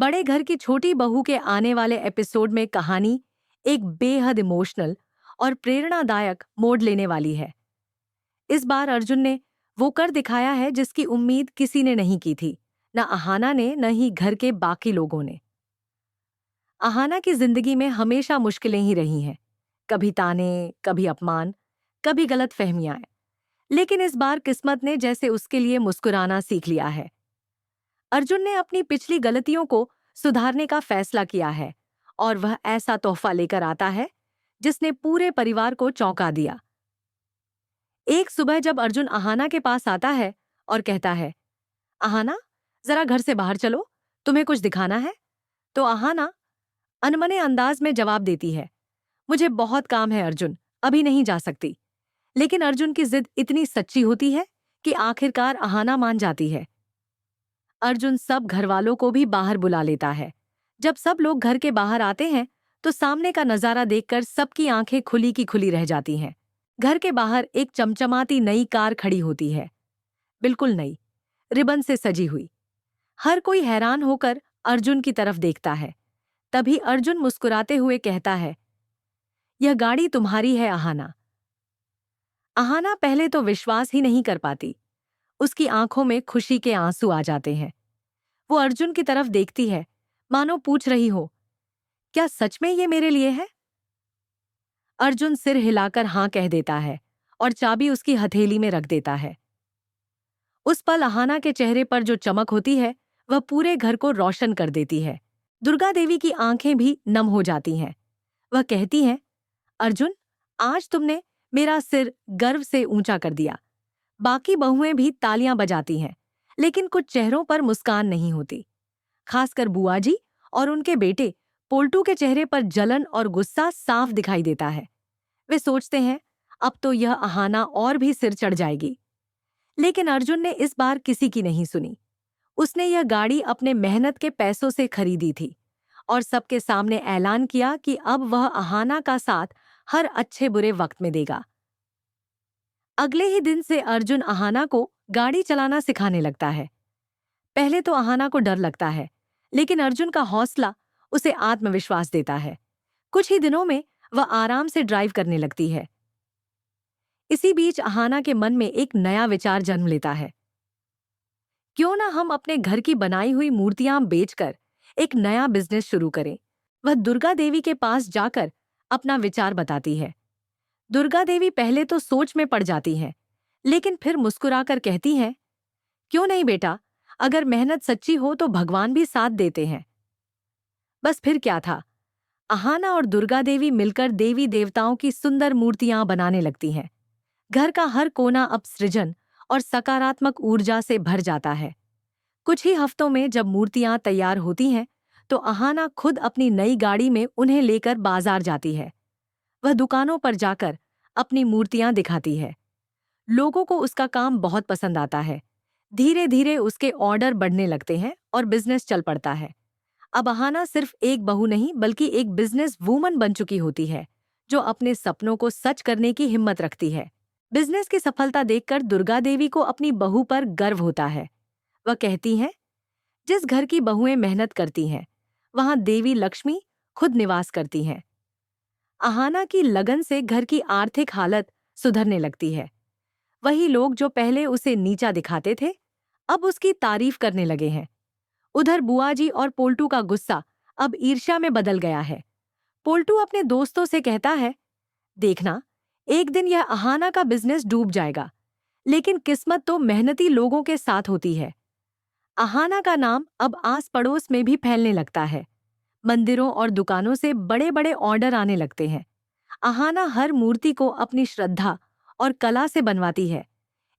बड़े घर की छोटी बहू के आने वाले एपिसोड में कहानी एक बेहद इमोशनल और प्रेरणादायक मोड़ लेने वाली है। इस बार अर्जुन ने वो कर दिखाया है जिसकी उम्मीद किसी ने नहीं की थी, न अहाना ने न ही घर के बाकी लोगों ने। अहाना की जिंदगी में हमेशा मुश्किलें ही रही हैं, कभी ताने, कभी अपमान, कभी गलत फहमियां। लेकिन इस बार किस्मत ने जैसे उसके लिए मुस्कुराना सीख लिया है। अर्जुन ने अपनी पिछली गलतियों को सुधारने का फैसला किया है और वह ऐसा तोहफा लेकर आता है जिसने पूरे परिवार को चौंका दिया। एक सुबह जब अर्जुन अहाना के पास आता है और कहता है, अहाना, जरा घर से बाहर चलो, तुम्हें कुछ दिखाना है। तो अहाना अनमने अंदाज में जवाब देती है, मुझे बहुत काम है अर्जुन, अभी नहीं जा सकती। लेकिन अर्जुन की जिद इतनी सच्ची होती है कि आखिरकार अहाना मान जाती है। अर्जुन सब घरवालों को भी बाहर बुला लेता है। जब सब लोग घर के बाहर आते हैं तो सामने का नजारा देखकर सबकी आंखें खुली की खुली रह जाती हैं। घर के बाहर एक चमचमाती नई कार खड़ी होती है, बिल्कुल नई, रिबन से सजी हुई। हर कोई हैरान होकर अर्जुन की तरफ देखता है। तभी अर्जुन मुस्कुराते हुए कहता है, यह गाड़ी तुम्हारी है अहाना। अहाना पहले तो विश्वास ही नहीं कर पाती। उसकी आंखों में खुशी के आंसू आ जाते हैं। वो अर्जुन की तरफ देखती है, मानो पूछ रही हो, क्या सच में ये मेरे लिए है? अर्जुन सिर हिलाकर हां कह देता है और चाबी उसकी हथेली में रख देता है। उस पल अहाना के चेहरे पर जो चमक होती है वह पूरे घर को रोशन कर देती है। दुर्गा देवी की आंखें भी नम हो जाती हैं। वह कहती हैं, अर्जुन, आज तुमने मेरा सिर गर्व से ऊंचा कर दिया। बाकी बहुएं भी तालियां बजाती हैं, लेकिन कुछ चेहरों पर मुस्कान नहीं होती। खासकर बुआ जी और उनके बेटे पोल्टू के चेहरे पर जलन और गुस्सा साफ दिखाई देता है। वे सोचते हैं, अब तो यह अहाना और भी सिर चढ़ जाएगी। लेकिन अर्जुन ने इस बार किसी की नहीं सुनी। उसने यह गाड़ी अपने मेहनत के पैसों से खरीदी थी और सबके सामने ऐलान किया कि अब वह अहाना का साथ हर अच्छे बुरे वक्त में देगा। अगले ही दिन से अर्जुन अहाना को गाड़ी चलाना सिखाने लगता है। पहले तो अहाना को डर लगता है, लेकिन अर्जुन का हौसला उसे आत्मविश्वास देता है। कुछ ही दिनों में वह आराम से ड्राइव करने लगती है। इसी बीच अहाना के मन में एक नया विचार जन्म लेता है। क्यों ना हम अपने घर की बनाई हुई मूर्तियां बेचकर एक नया बिजनेस शुरू करें। वह दुर्गा देवी के पास जाकर अपना विचार बताती है। दुर्गा देवी पहले तो सोच में पड़ जाती हैं, लेकिन फिर मुस्कुराकर कहती हैं, क्यों नहीं बेटा, अगर मेहनत सच्ची हो तो भगवान भी साथ देते हैं। बस फिर क्या था, अहाना और दुर्गा देवी मिलकर देवी देवताओं की सुंदर मूर्तियां बनाने लगती हैं। घर का हर कोना अब सृजन और सकारात्मक ऊर्जा से भर जाता है। कुछ ही हफ्तों में जब मूर्तियां तैयार होती हैं तो अहाना खुद अपनी नई गाड़ी में उन्हें लेकर बाजार जाती है। वह दुकानों पर जाकर अपनी मूर्तियां दिखाती है। लोगों को उसका काम बहुत पसंद आता है। धीरे धीरे उसके ऑर्डर बढ़ने लगते हैं और बिजनेस चल पड़ता है। अब अहाना सिर्फ एक बहू नहीं बल्कि एक बिजनेस वूमन बन चुकी होती है, जो अपने सपनों को सच करने की हिम्मत रखती है। बिजनेस की सफलता देखकर दुर्गा देवी को अपनी बहू पर गर्व होता है। वह कहती हैं, जिस घर की बहुएं मेहनत करती हैं, वहां देवी लक्ष्मी खुद निवास करती हैं। अहाना की लगन से घर की आर्थिक हालत सुधरने लगती है। वही लोग जो पहले उसे नीचा दिखाते थे, अब उसकी तारीफ करने लगे हैं। उधर बुआ जी और पोल्टू का गुस्सा अब ईर्ष्या में बदल गया है। पोल्टू अपने दोस्तों से कहता है, देखना, एक दिन यह अहाना का बिजनेस डूब जाएगा, लेकिन किस्मत तो मेहनती लोगों के साथ होती है। अहाना का नाम अब आस पड़ोस में भी फैलने लगता है। मंदिरों और दुकानों से बड़े बड़े ऑर्डर आने लगते हैं। अहाना हर मूर्ति को अपनी श्रद्धा और कला से बनवाती है,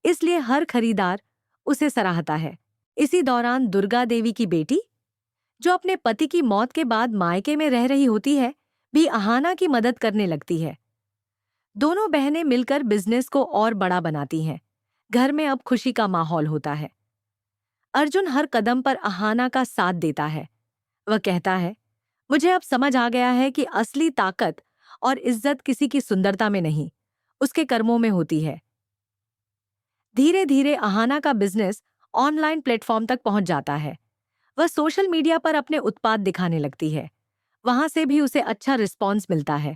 इसलिए हर खरीदार उसे सराहता है। इसी दौरान दुर्गा देवी की बेटी, जो अपने पति की मौत के बाद मायके में रह रही होती है, भी अहाना की मदद करने लगती है। दोनों बहनें मिलकर बिजनेस को और बड़ा बनाती हैं। घर में अब खुशी का माहौल होता है। अर्जुन हर कदम पर अहाना का साथ देता है। वह कहता है, मुझे अब समझ आ गया है कि असली ताकत और इज्जत किसी की सुंदरता में नहीं, उसके कर्मों में होती है। धीरे धीरे अहाना का बिजनेस ऑनलाइन प्लेटफॉर्म तक पहुंच जाता है। वह सोशल मीडिया पर अपने उत्पाद दिखाने लगती है। वहां से भी उसे अच्छा रिस्पॉन्स मिलता है।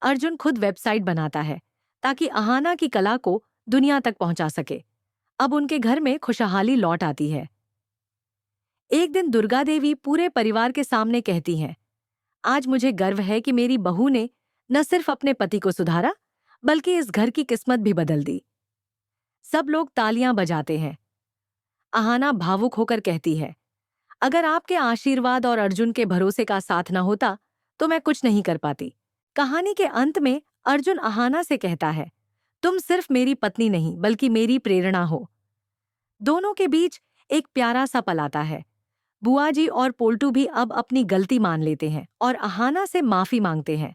अर्जुन खुद वेबसाइट बनाता है ताकि अहाना की कला को दुनिया तक पहुंचा सके। अब उनके घर में खुशहाली लौट आती है। एक दिन दुर्गा देवी पूरे परिवार के सामने कहती हैं, आज मुझे गर्व है कि मेरी बहू ने न सिर्फ अपने पति को सुधारा, बल्कि इस घर की किस्मत भी बदल दी। सब लोग तालियां बजाते हैं। अहाना भावुक होकर कहती है, अगर आपके आशीर्वाद और अर्जुन के भरोसे का साथ न होता तो मैं कुछ नहीं कर पाती। कहानी के अंत में अर्जुन अहाना से कहता है, तुम सिर्फ मेरी पत्नी नहीं बल्कि मेरी प्रेरणा हो। दोनों के बीच एक प्यारा सा पल आता है। बुआ जी और पोल्टू भी अब अपनी गलती मान लेते हैं और अहाना से माफी मांगते हैं।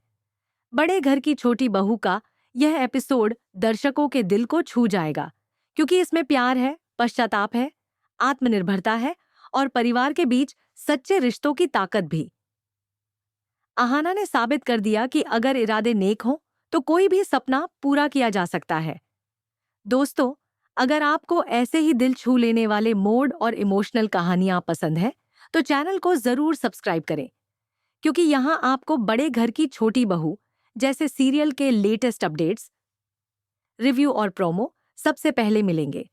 बड़े घर की छोटी बहू का यह एपिसोड दर्शकों के दिल को छू जाएगा, क्योंकि इसमें प्यार है, पश्चाताप है, आत्मनिर्भरता है और परिवार के बीच सच्चे रिश्तों की ताकत भी। अहाना ने साबित कर दिया कि अगर इरादे नेक हों तो कोई भी सपना पूरा किया जा सकता है। दोस्तों, अगर आपको ऐसे ही दिल छू लेने वाले मोड और इमोशनल कहानियां पसंद है तो चैनल को जरूर सब्सक्राइब करें, क्योंकि यहाँ आपको बड़े घर की छोटी बहू जैसे सीरियल के लेटेस्ट अपडेट्स, रिव्यू और प्रोमो सबसे पहले मिलेंगे।